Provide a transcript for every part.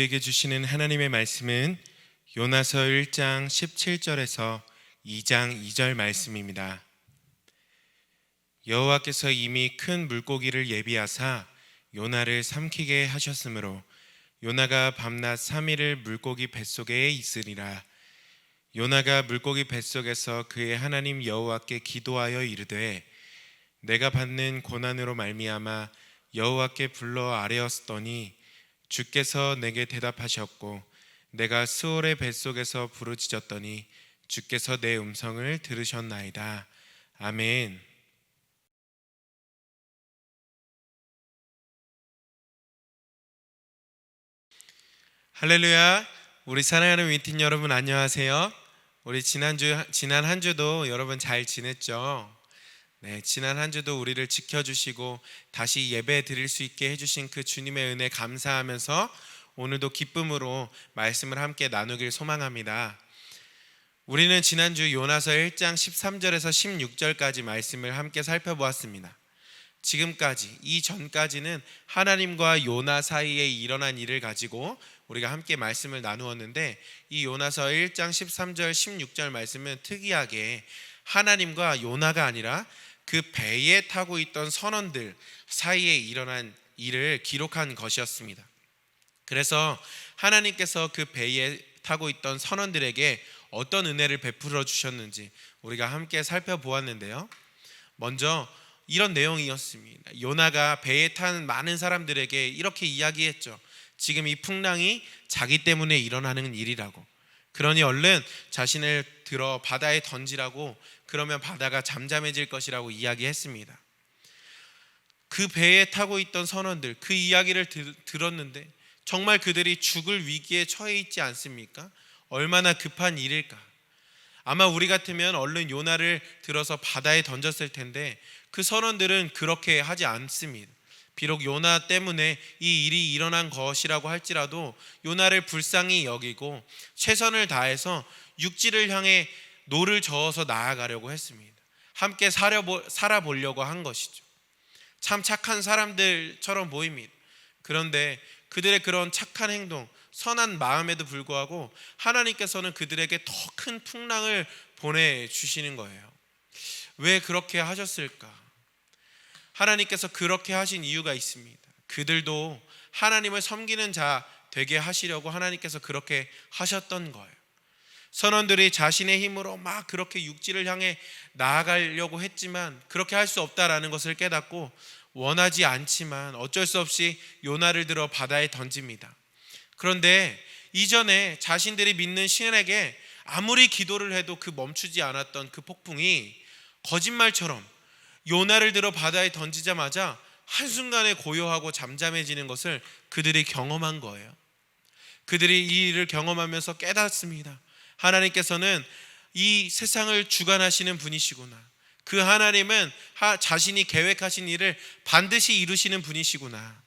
우리에게 주시는 하나님의 말씀은 요나서 1장 17절에서 2장 2절 말씀입니다. 여호와께서 이미 큰 물고기를 예비하사 요나를 삼키게 하셨으므로 요나가 밤낮 3일을 물고기 뱃속에 있으리라. 요나가 물고기 뱃속에서 그의 하나님 여호와께 기도하여 이르되 내가 받는 고난으로 말미암아 여호와께 불러 아뢰었더니 주께서 내게 대답하셨고 내가 스올의 뱃속에서 부르짖었더니 주께서 내 음성을 들으셨나이다. 아멘. 할렐루야. 우리 사랑하는 윈틴 여러분 안녕하세요. 우리 지난 한 주도 여러분 잘 지냈죠? 네, 지난 한 주도 우리를 지켜주시고 다시 예배 드릴 수 있게 해주신 그 주님의 은혜 감사하면서 오늘도 기쁨으로 말씀을 함께 나누길 소망합니다. 우리는 지난주 요나서 1장 13절에서 16절까지 말씀을 함께 살펴보았습니다. 지금까지, 이전까지는 하나님과 요나 사이에 일어난 일을 가지고 우리가 함께 말씀을 나누었는데, 이 요나서 1장 13절 16절 말씀은 특이하게 하나님과 요나가 아니라 그 배에 타고 있던 선원들 사이에 일어난 일을 기록한 것이었습니다. 그래서 하나님께서 그 배에 타고 있던 선원들에게 어떤 은혜를 베풀어 주셨는지 우리가 함께 살펴보았는데요. 먼저 이런 내용이었습니다. 요나가 배에 탄 많은 사람들에게 이렇게 이야기했죠. 지금 이 풍랑이 자기 때문에 일어나는 일이라고. 그러니 얼른 자신을 들어 바다에 던지라고, 그러면 바다가 잠잠해질 것이라고 이야기했습니다. 그 배에 타고 있던 선원들, 그 이야기를 들었는데 정말 그들이 죽을 위기에 처해 있지 않습니까? 얼마나 급한 일일까? 아마 우리 같으면 얼른 요나를 들어서 바다에 던졌을 텐데 그 선원들은 그렇게 하지 않습니다. 비록 요나 때문에 이 일이 일어난 것이라고 할지라도 요나를 불쌍히 여기고 최선을 다해서 육지를 향해 노를 저어서 나아가려고 했습니다. 함께 살아보려고 한 것이죠. 참 착한 사람들처럼 보입니다. 그런데 그들의 그런 착한 행동, 선한 마음에도 불구하고 하나님께서는 그들에게 더 큰 풍랑을 보내주시는 거예요. 왜 그렇게 하셨을까? 하나님께서 그렇게 하신 이유가 있습니다. 그들도 하나님을 섬기는 자 되게 하시려고 하나님께서 그렇게 하셨던 거예요. 선원들이 자신의 힘으로 막 그렇게 육지를 향해 나아가려고 했지만 그렇게 할 수 없다라는 것을 깨닫고 원하지 않지만 어쩔 수 없이 요나를 들어 바다에 던집니다. 그런데 이전에 자신들이 믿는 신에게 아무리 기도를 해도 그 멈추지 않았던 그 폭풍이 거짓말처럼 요나를 들어 바다에 던지자마자 한순간에 고요하고 잠잠해지는 것을 그들이 경험한 거예요. 그들이 이 일을 경험하면서 깨닫습니다. 하나님께서는 이 세상을 주관하시는 분이시구나. 그 하나님은 자신이 계획하신 일을 반드시 이루시는 분이시구나.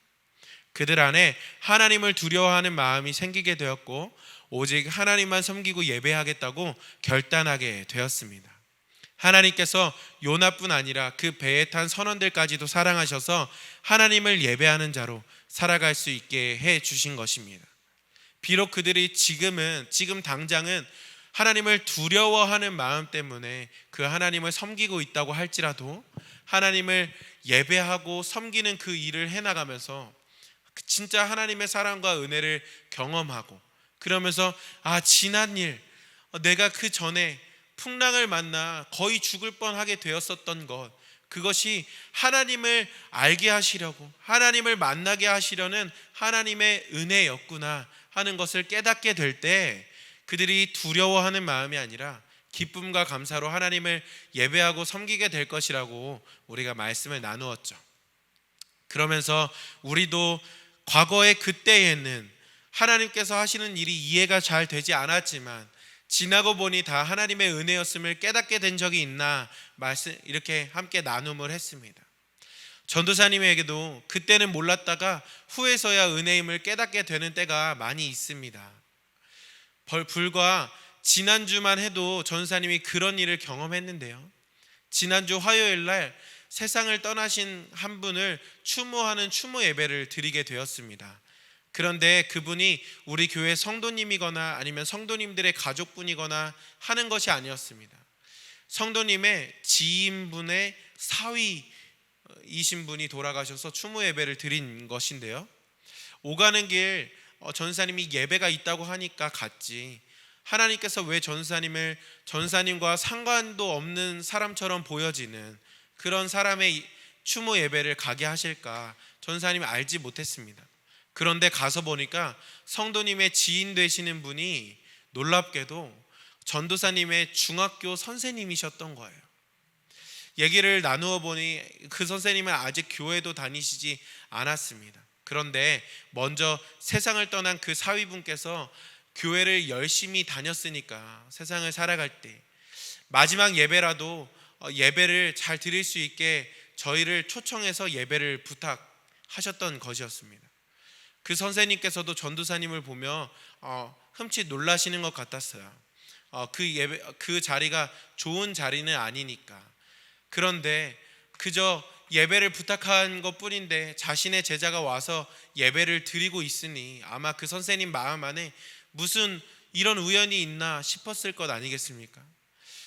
그들 안에 하나님을 두려워하는 마음이 생기게 되었고 오직 하나님만 섬기고 예배하겠다고 결단하게 되었습니다. 하나님께서 요나뿐 아니라 그 배에 탄 선원들까지도 사랑하셔서 하나님을 예배하는 자로 살아갈 수 있게 해 주신 것입니다. 비록 그들이 지금 당장은 하나님을 두려워하는 마음 때문에 그 하나님을 섬기고 있다고 할지라도 하나님을 예배하고 섬기는 그 일을 해나가면서 진짜 하나님의 사랑과 은혜를 경험하고, 그러면서 지난 일, 내가 그 전에 풍랑을 만나 거의 죽을 뻔하게 되었었던 것, 그것이 하나님을 알게 하시려고, 하나님을 만나게 하시려는 하나님의 은혜였구나 하는 것을 깨닫게 될 때 그들이 두려워하는 마음이 아니라 기쁨과 감사로 하나님을 예배하고 섬기게 될 것이라고 우리가 말씀을 나누었죠. 그러면서 우리도 과거의 그때에는 하나님께서 하시는 일이 이해가 잘 되지 않았지만 지나고 보니 다 하나님의 은혜였음을 깨닫게 된 적이 있나 이렇게 함께 나눔을 했습니다. 전도사님에게도 그때는 몰랐다가 후에서야 은혜임을 깨닫게 되는 때가 많이 있습니다. 불과 지난주만 해도 전도사님이 그런 일을 경험했는데요. 지난주 화요일 날 세상을 떠나신 한 분을 추모하는 추모 예배를 드리게 되었습니다. 그런데 그분이 우리 교회 성도님이거나 아니면 성도님들의 가족분이거나 하는 것이 아니었습니다. 성도님의 지인분의 사위이신 분이 돌아가셔서 추모 예배를 드린 것인데요, 오가는 길 전사님이 예배가 있다고 하니까 갔지, 하나님께서 왜 전사님과 상관도 없는 사람처럼 보여지는 그런 사람의 추모 예배를 가게 하실까 전사님이 알지 못했습니다. 그런데 가서 보니까 성도님의 지인 되시는 분이 놀랍게도 전도사님의 중학교 선생님이셨던 거예요. 얘기를 나누어 보니 그 선생님은 아직 교회도 다니시지 않았습니다. 그런데 먼저 세상을 떠난 그 사위분께서 교회를 열심히 다녔으니까 세상을 살아갈 때 마지막 예배라도 예배를 잘 드릴 수 있게 저희를 초청해서 예배를 부탁하셨던 것이었습니다. 그 선생님께서도 전도사님을 보며 흠칫 놀라시는 것 같았어요. 그 자리가 좋은 자리는 아니니까. 그런데 그저 예배를 부탁한 것 뿐인데 자신의 제자가 와서 예배를 드리고 있으니 아마 그 선생님 마음 안에 무슨 이런 우연이 있나 싶었을 것 아니겠습니까?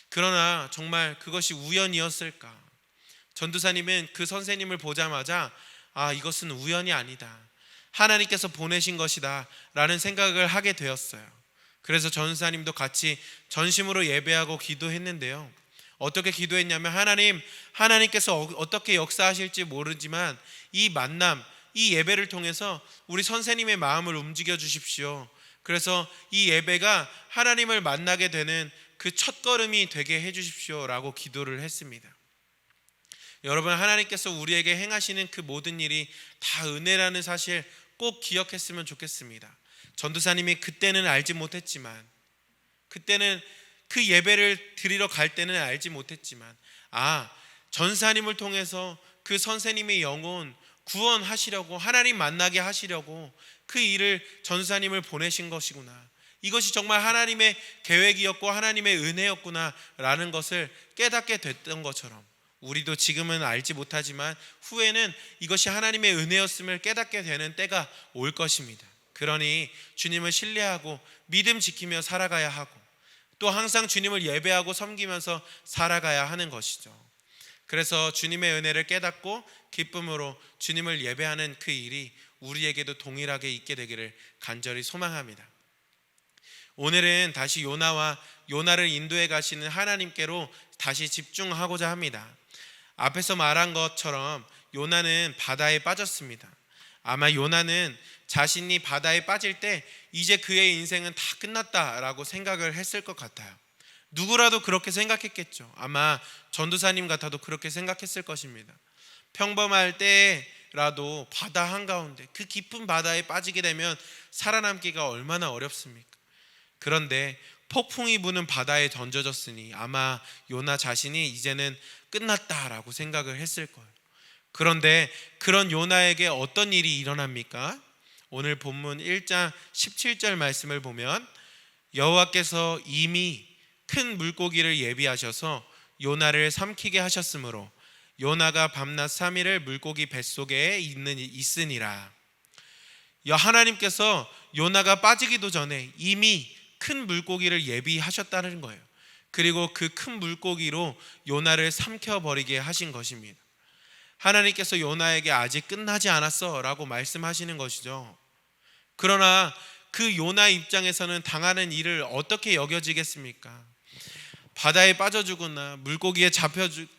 그러나 정말 그것이 우연이었을까? 전도사님은 그 선생님을 보자마자 이것은 우연이 아니다, 하나님께서 보내신 것이다 라는 생각을 하게 되었어요. 그래서 전도사님도 같이 전심으로 예배하고 기도했는데요, 어떻게 기도했냐면 하나님께서 어떻게 역사하실지 모르지만 이 만남, 이 예배를 통해서 우리 선생님의 마음을 움직여 주십시오. 그래서 이 예배가 하나님을 만나게 되는 그 첫걸음이 되게 해 주십시오 라고 기도를 했습니다. 여러분, 하나님께서 우리에게 행하시는 그 모든 일이 다 은혜라는 사실 꼭 기억했으면 좋겠습니다. 전도사님이 그때는 알지 못했지만, 그때는 그 예배를 드리러 갈 때는 알지 못했지만, 전사님을 통해서 그 선생님의 영혼 구원하시려고, 하나님 만나게 하시려고 그 일을 전사님을 보내신 것이구나, 이것이 정말 하나님의 계획이었고 하나님의 은혜였구나 라는 것을 깨닫게 됐던 것처럼 우리도 지금은 알지 못하지만 후에는 이것이 하나님의 은혜였음을 깨닫게 되는 때가 올 것입니다. 그러니 주님을 신뢰하고 믿음 지키며 살아가야 하고 또 항상 주님을 예배하고 섬기면서 살아가야 하는 것이죠. 그래서 주님의 은혜를 깨닫고 기쁨으로 주님을 예배하는 그 일이 우리에게도 동일하게 있게 되기를 간절히 소망합니다. 오늘은 다시 요나를 인도해 가시는 하나님께로 다시 집중하고자 합니다. 앞에서 말한 것처럼 요나는 바다에 빠졌습니다. 아마 요나는 자신이 바다에 빠질 때 이제 그의 인생은 다 끝났다라고 생각을 했을 것 같아요. 누구라도 그렇게 생각했겠죠. 아마 전도사님 같아도 그렇게 생각했을 것입니다. 평범할 때라도 바다 한가운데 그 깊은 바다에 빠지게 되면 살아남기가 얼마나 어렵습니까? 그런데 폭풍이 부는 바다에 던져졌으니 아마 요나 자신이 이제는 끝났다라고 생각을 했을 거예요. 그런데 그런 요나에게 어떤 일이 일어납니까? 오늘 본문 1장 17절 말씀을 보면 여호와께서 이미 큰 물고기를 예비하셔서 요나를 삼키게 하셨으므로 요나가 밤낮 3일을 물고기 뱃속에 있으니라. 하나님께서 요나가 빠지기도 전에 이미 큰 물고기를 예비하셨다는 거예요. 그리고 그 큰 물고기로 요나를 삼켜버리게 하신 것입니다. 하나님께서 요나에게 아직 끝나지 않았어 라고 말씀하시는 것이죠. 그러나 그 요나 입장에서는 당하는 일을 어떻게 여겨지겠습니까? 바다에 빠져 죽거나 물고기에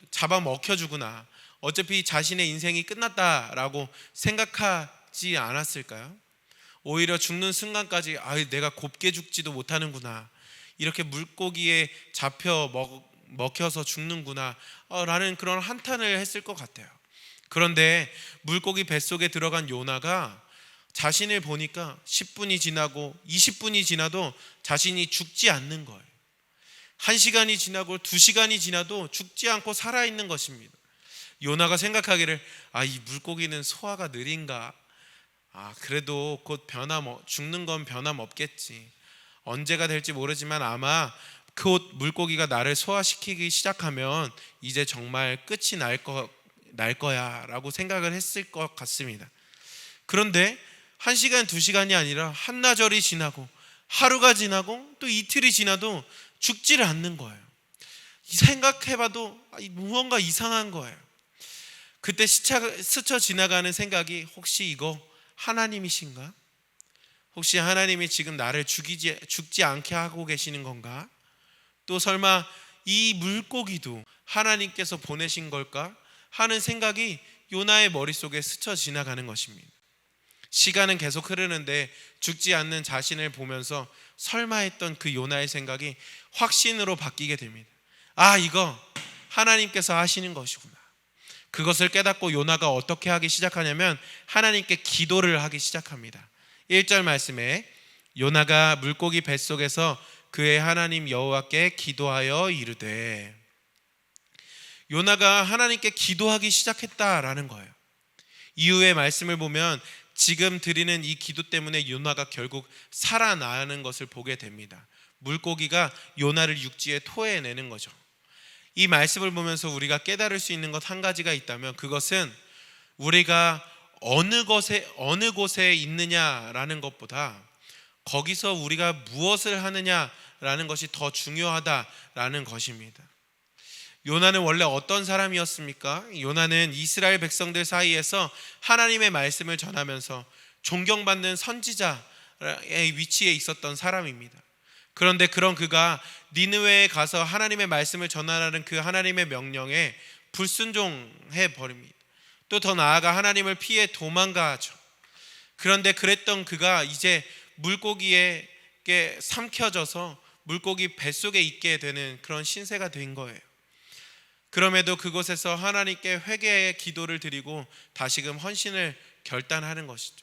잡아먹혀 죽거나 어차피 자신의 인생이 끝났다라고 생각하지 않았을까요? 오히려 죽는 순간까지 내가 곱게 죽지도 못하는구나, 이렇게 물고기에 잡혀 먹혀서 죽는구나 라는 그런 한탄을 했을 것 같아요. 그런데 물고기 뱃속에 들어간 요나가 자신을 보니까 10분이 지나고 20분이 지나도 자신이 죽지 않는 거예요. 1시간이 지나고 2시간이 지나도 죽지 않고 살아있는 것입니다. 요나가 생각하기를 이 물고기는 소화가 느린가, 그래도 곧 죽는 건 변함없겠지, 언제가 될지 모르지만 아마 곧 물고기가 나를 소화시키기 시작하면 이제 정말 끝이 날 거야 라고 생각을 했을 것 같습니다. 그런데 1시간, 2시간이 아니라 한나절이 지나고 하루가 지나고 또 이틀이 지나도 죽지를 않는 거예요. 생각해봐도 무언가 이상한 거예요. 그때 스쳐 지나가는 생각이, 혹시 이거 하나님이신가? 혹시 하나님이 지금 나를 죽지 않게 하고 계시는 건가? 또 설마 이 물고기도 하나님께서 보내신 걸까? 하는 생각이 요나의 머릿속에 스쳐 지나가는 것입니다. 시간은 계속 흐르는데 죽지 않는 자신을 보면서 설마 했던 그 요나의 생각이 확신으로 바뀌게 됩니다. 아, 이거 하나님께서 하시는 것이구나. 그것을 깨닫고 요나가 어떻게 하기 시작하냐면 하나님께 기도를 하기 시작합니다. 1절 말씀에 요나가 물고기 뱃속에서 그의 하나님 여호와께 기도하여 이르되, 요나가 하나님께 기도하기 시작했다라는 거예요. 이후의 말씀을 보면 지금 드리는 이 기도 때문에 요나가 결국 살아나는 것을 보게 됩니다. 물고기가 요나를 육지에 토해내는 거죠. 이 말씀을 보면서 우리가 깨달을 수 있는 것 한 가지가 있다면, 그것은 우리가 어느 곳에 있느냐라는 것보다 거기서 우리가 무엇을 하느냐라는 것이 더 중요하다라는 것입니다. 요나는 원래 어떤 사람이었습니까? 요나는 이스라엘 백성들 사이에서 하나님의 말씀을 전하면서 존경받는 선지자의 위치에 있었던 사람입니다. 그런데 그런 그가 니느웨에 가서 하나님의 말씀을 전하라는 그 하나님의 명령에 불순종해 버립니다. 또 더 나아가 하나님을 피해 도망가죠. 그런데 그랬던 그가 이제 물고기에게 삼켜져서 물고기 뱃속에 있게 되는 그런 신세가 된 거예요. 그럼에도 그곳에서 하나님께 회개의 기도를 드리고 다시금 헌신을 결단하는 것이죠.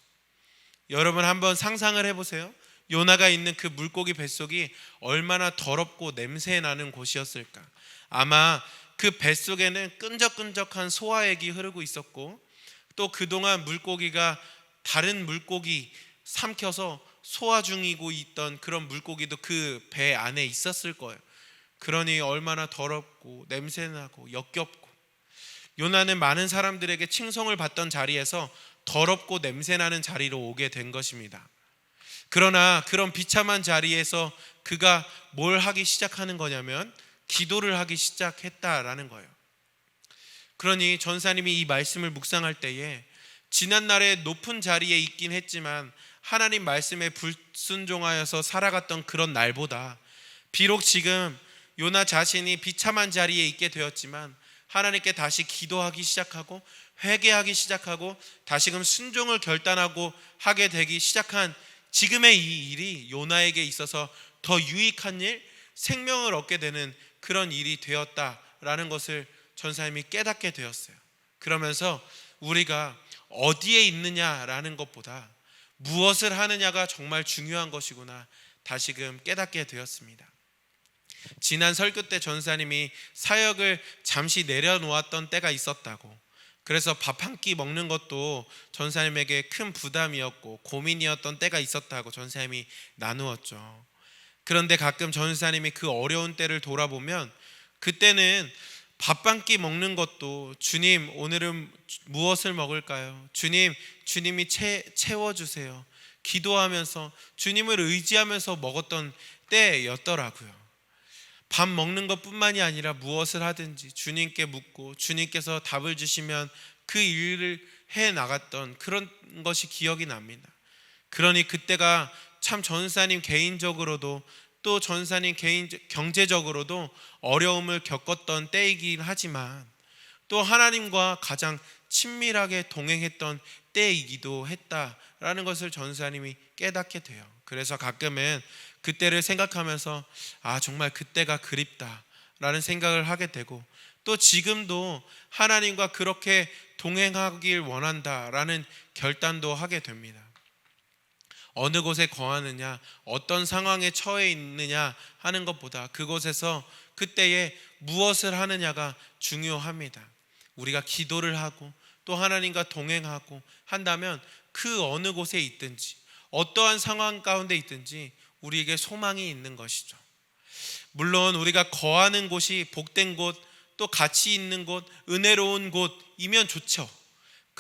여러분 한번 상상을 해보세요. 요나가 있는 그 물고기 뱃속이 얼마나 더럽고 냄새나는 곳이었을까. 아마 그 뱃속에는 끈적끈적한 소화액이 흐르고 있었고, 또 그동안 물고기가 다른 물고기 삼켜서 소화 중이고 있던 그런 물고기도 그 배 안에 있었을 거예요. 그러니 얼마나 더럽고 냄새나고 역겹고, 요나는 많은 사람들에게 칭송을 받던 자리에서 더럽고 냄새나는 자리로 오게 된 것입니다. 그러나 그런 비참한 자리에서 그가 뭘 하기 시작하는 거냐면 기도를 하기 시작했다라는 거예요. 그러니 전사님이 이 말씀을 묵상할 때에 지난날에 높은 자리에 있긴 했지만 하나님 말씀에 불순종하여서 살아갔던 그런 날보다, 비록 지금 요나 자신이 비참한 자리에 있게 되었지만 하나님께 다시 기도하기 시작하고 회개하기 시작하고 다시금 순종을 결단하고 하게 되기 시작한 지금의 이 일이 요나에게 있어서 더 유익한 일, 생명을 얻게 되는 그런 일이 되었다라는 것을 전사님이 깨닫게 되었어요. 그러면서 우리가 어디에 있느냐라는 것보다 무엇을 하느냐가 정말 중요한 것이구나 다시금 깨닫게 되었습니다. 지난 설교 때 전사님이 사역을 잠시 내려놓았던 때가 있었다고, 그래서 밥 한 끼 먹는 것도 전사님에게 큰 부담이었고 고민이었던 때가 있었다고 전사님이 나누었죠. 그런데 가끔 전사님이 그 어려운 때를 돌아보면 그때는 밥 한 끼 먹는 것도 주님 오늘은 무엇을 먹을까요? 주님이 채워주세요. 기도하면서 주님을 의지하면서 먹었던 때였더라고요. 밥 먹는 것뿐만이 아니라 무엇을 하든지 주님께 묻고 주님께서 답을 주시면 그 일을 해 나갔던 그런 것이 기억이 납니다. 그러니 그때가 참 전사님 개인적으로도 또 전사님 경제적으로도 어려움을 겪었던 때이긴 하지만 또 하나님과 가장 친밀하게 동행했던 때이기도 했다라는 것을 전사님이 깨닫게 돼요. 그래서 가끔은 그때를 생각하면서 정말 그때가 그립다라는 생각을 하게 되고, 또 지금도 하나님과 그렇게 동행하길 원한다라는 결단도 하게 됩니다. 어느 곳에 거하느냐, 어떤 상황에 처해 있느냐 하는 것보다 그곳에서 그때에 무엇을 하느냐가 중요합니다. 우리가 기도를 하고 또 하나님과 동행하고 한다면 그 어느 곳에 있든지 어떠한 상황 가운데 있든지 우리에게 소망이 있는 것이죠. 물론 우리가 거하는 곳이 복된 곳, 또 가치 있는 곳, 은혜로운 곳이면 좋죠.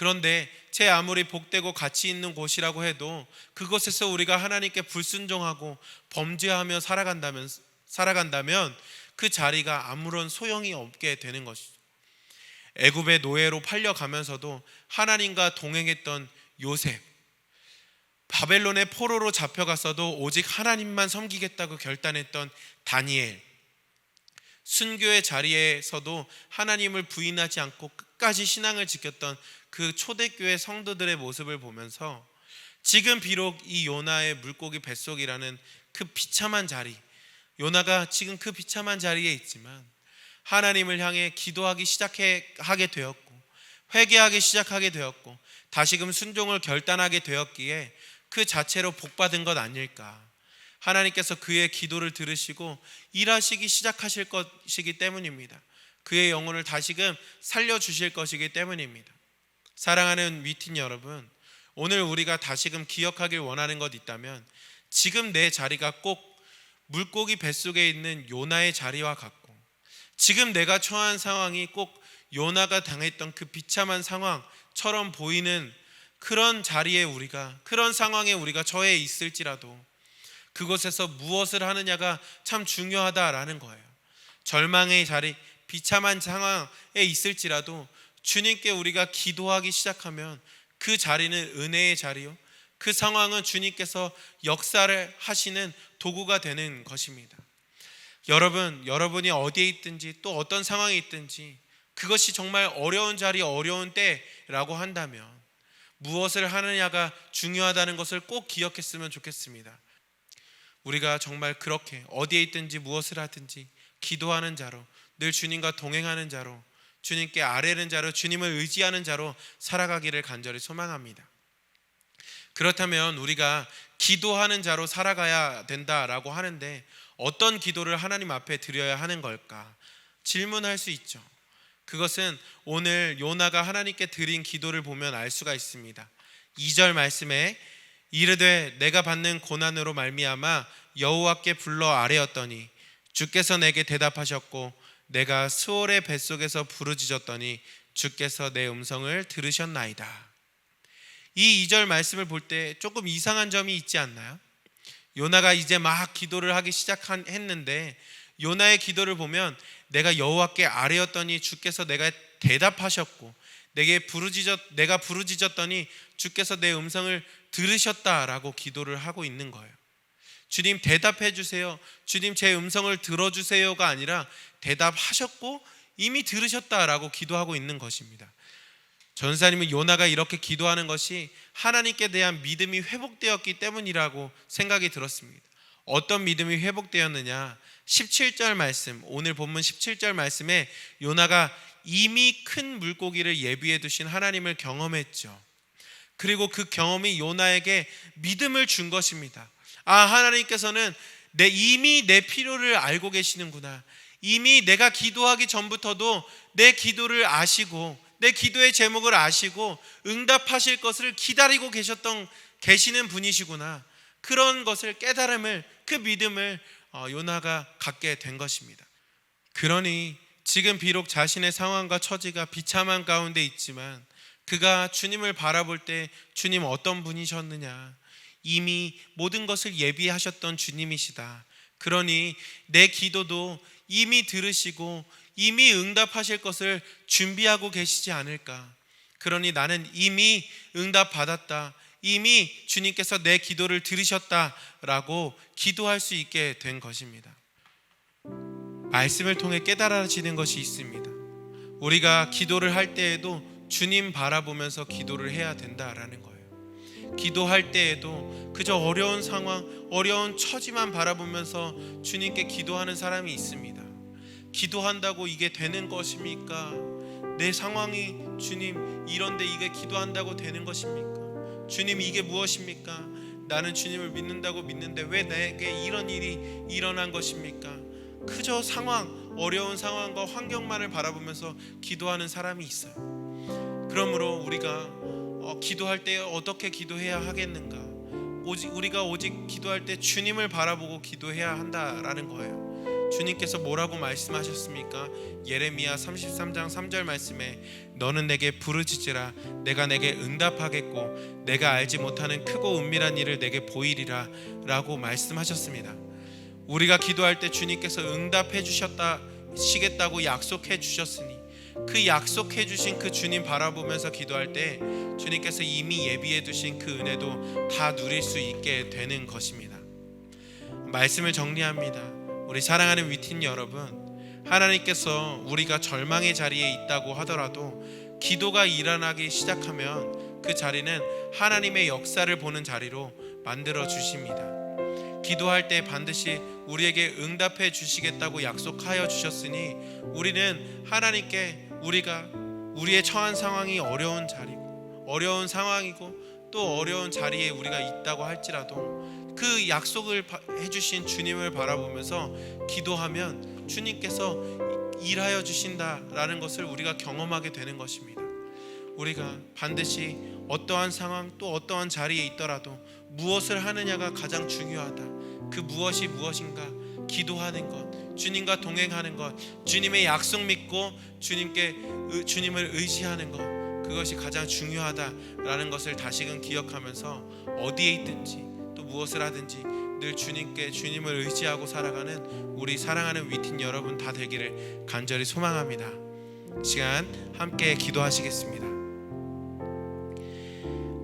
그런데 제 아무리 복되고 가치 있는 곳이라고 해도 그곳에서 우리가 하나님께 불순종하고 범죄하며 살아간다면 그 자리가 아무런 소용이 없게 되는 것이죠. 애굽의 노예로 팔려가면서도 하나님과 동행했던 요셉, 바벨론의 포로로 잡혀갔어도 오직 하나님만 섬기겠다고 결단했던 다니엘, 순교의 자리에서도 하나님을 부인하지 않고 끝까지 신앙을 지켰던 그 초대교회 성도들의 모습을 보면서 지금 비록 이 요나의 물고기 뱃속이라는 그 비참한 자리, 요나가 지금 그 비참한 자리에 있지만 하나님을 향해 기도하기 시작하게 되었고 회개하기 시작하게 되었고 다시금 순종을 결단하게 되었기에 그 자체로 복받은 것 아닐까. 하나님께서 그의 기도를 들으시고 일하시기 시작하실 것이기 때문입니다. 그의 영혼을 다시금 살려주실 것이기 때문입니다. 사랑하는 위틴 여러분, 오늘 우리가 다시금 기억하길 원하는 것 있다면 지금 내 자리가 꼭 물고기 뱃속에 있는 요나의 자리와 같고 지금 내가 처한 상황이 꼭 요나가 당했던 그 비참한 상황처럼 보이는 그런 자리에 그런 상황에 우리가 처해 있을지라도 그곳에서 무엇을 하느냐가 참 중요하다라는 거예요. 절망의 자리, 비참한 상황에 있을지라도 주님께 우리가 기도하기 시작하면 그 자리는 은혜의 자리요, 그 상황은 주님께서 역사를 하시는 도구가 되는 것입니다. 여러분이 어디에 있든지 또 어떤 상황에 있든지 그것이 정말 어려운 자리, 어려운 때라고 한다면 무엇을 하느냐가 중요하다는 것을 꼭 기억했으면 좋겠습니다. 우리가 정말 그렇게 어디에 있든지 무엇을 하든지 기도하는 자로, 늘 주님과 동행하는 자로, 주님께 아뢰는 자로, 주님을 의지하는 자로 살아가기를 간절히 소망합니다. 그렇다면 우리가 기도하는 자로 살아가야 된다라고 하는데 어떤 기도를 하나님 앞에 드려야 하는 걸까? 질문할 수 있죠. 그것은 오늘 요나가 하나님께 드린 기도를 보면 알 수가 있습니다. 2절 말씀에 이르되 내가 받는 고난으로 말미암아 여호와께 불러 아뢰었더니 주께서 내게 대답하셨고 내가 스올의 뱃속에서 부르짖었더니 주께서 내 음성을 들으셨나이다. 이 2절 말씀을 볼 때 조금 이상한 점이 있지 않나요? 요나가 이제 막 기도를 하기 시작했는데 요나의 기도를 보면 내가 여호와께 아뢰었더니 주께서 내가 대답하셨고 내가 부르짖었더니 주께서 내 음성을 들으셨다라고 기도를 하고 있는 거예요. 주님 대답해 주세요, 주님 제 음성을 들어주세요가 아니라 대답하셨고 이미 들으셨다라고 기도하고 있는 것입니다. 전사님은 요나가 이렇게 기도하는 것이 하나님께 대한 믿음이 회복되었기 때문이라고 생각이 들었습니다. 어떤 믿음이 회복되었느냐? 17절 말씀, 오늘 본문 17절 말씀에 요나가 이미 큰 물고기를 예비해 두신 하나님을 경험했죠. 그리고 그 경험이 요나에게 믿음을 준 것입니다. 하나님께서는 이미 내 필요를 알고 계시는구나. 이미 내가 기도하기 전부터도 내 기도를 아시고 내 기도의 제목을 아시고 응답하실 것을 기다리고 계시는 분이시구나. 그런 것을 깨달음을, 그 믿음을 요나가 갖게 된 것입니다. 그러니 지금 비록 자신의 상황과 처지가 비참한 가운데 있지만 그가 주님을 바라볼 때 주님 어떤 분이셨느냐, 이미 모든 것을 예비하셨던 주님이시다. 그러니 내 기도도 이미 들으시고 이미 응답하실 것을 준비하고 계시지 않을까. 그러니 나는 이미 응답받았다, 이미 주님께서 내 기도를 들으셨다라고 기도할 수 있게 된 것입니다. 말씀을 통해 깨달아지는 것이 있습니다. 우리가 기도를 할 때에도 주님 바라보면서 기도를 해야 된다라는 거예요. 기도할 때에도 그저 어려운 상황, 어려운 처지만 바라보면서 주님께 기도하는 사람이 있습니다. 기도한다고 이게 되는 것입니까? 내 상황이 주님 이런데 이게 기도한다고 되는 것입니까? 주님 이게 무엇입니까? 나는 주님을 믿는다고 믿는데 왜 내게 이런 일이 일어난 것입니까? 그저 어려운 상황과 환경만을 바라보면서 기도하는 사람이 있어요. 그러므로 우리가 기도할 때 어떻게 기도해야 하겠는가? 우리가 오직 기도할 때 주님을 바라보고 기도해야 한다라는 거예요. 주님께서 뭐라고 말씀하셨습니까? 예레미야 33장 3절 말씀에 너는 내게 부르짖으라 내가 내게 응답하겠고 내가 알지 못하는 크고 은밀한 일을 내게 보이리라 라고 말씀하셨습니다. 우리가 기도할 때 주님께서 응답해 주시겠다고 약속해 주셨으니 그 약속해 주신 그 주님 바라보면서 기도할 때 주님께서 이미 예비해 두신 그 은혜도 다 누릴 수 있게 되는 것입니다. 말씀을 정리합니다. 우리 사랑하는 위틴 여러분, 하나님께서 우리가 절망의 자리에 있다고 하더라도 기도가 일어나기 시작하면 그 자리는 하나님의 역사를 보는 자리로 만들어 주십니다. 기도할 때 반드시 우리에게 응답해 주시겠다고 약속하여 주셨으니 우리는 하나님께 우리의 처한 상황이 어려운 상황이고 또 어려운 자리에 우리가 있다고 할지라도 그 약속을 해주신 주님을 바라보면서 기도하면 주님께서 일하여 주신다라는 것을 우리가 경험하게 되는 것입니다. 우리가 반드시 어떠한 상황 또 어떠한 자리에 있더라도 무엇을 하느냐가 가장 중요하다. 그 무엇이 무엇인가? 기도하는 것, 주님과 동행하는 것, 주님의 약속 믿고 주님을 의지하는 것, 그것이 가장 중요하다라는 것을 다시금 기억하면서 어디에 있든지 또 무엇을 하든지 늘 주님을 의지하고 살아가는 우리 사랑하는 위틴 여러분 다 되기를 간절히 소망합니다. 시간 함께 기도하시겠습니다.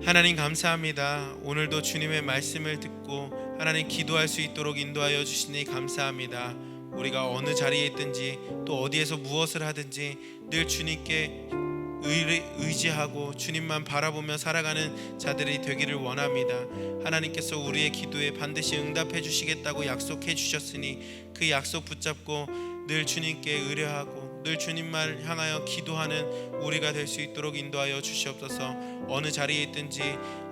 하나님 감사합니다. 오늘도 주님의 말씀을 듣고 하나님 기도할 수 있도록 인도하여 주시니 감사합니다. 우리가 어느 자리에 있든지 또 어디에서 무엇을 하든지 늘 주님께 의지하고 주님만 바라보며 살아가는 자들이 되기를 원합니다. 하나님께서 우리의 기도에 반드시 응답해 주시겠다고 약속해 주셨으니 그 약속 붙잡고 늘 주님께 의뢰하고 늘 주님만 향하여 기도하는 우리가 될 수 있도록 인도하여 주시옵소서. 어느 자리에 있든지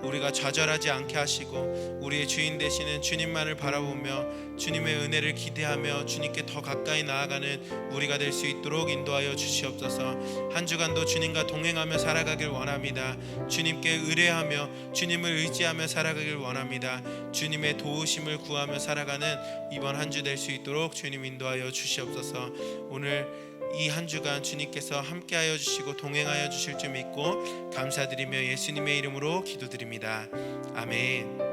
우리가 좌절하지 않게 하시고 우리의 주인 되시는 주님만을 바라보며 주님의 은혜를 기대하며 주님께 더 가까이 나아가는 우리가 될 수 있도록 인도하여 주시옵소서. 한 주간도 주님과 동행하며 살아가길 원합니다. 주님께 의뢰하며 주님을 의지하며 살아가길 원합니다. 주님의 도우심을 구하며 살아가는 이번 한 주 될 수 있도록 주님 인도하여 주시옵소서. 오늘 이 한 주간 주님께서 함께하여 주시고 동행하여 주실 줄 믿고 감사드리며 예수님의 이름으로 기도드립니다. 아멘.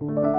네.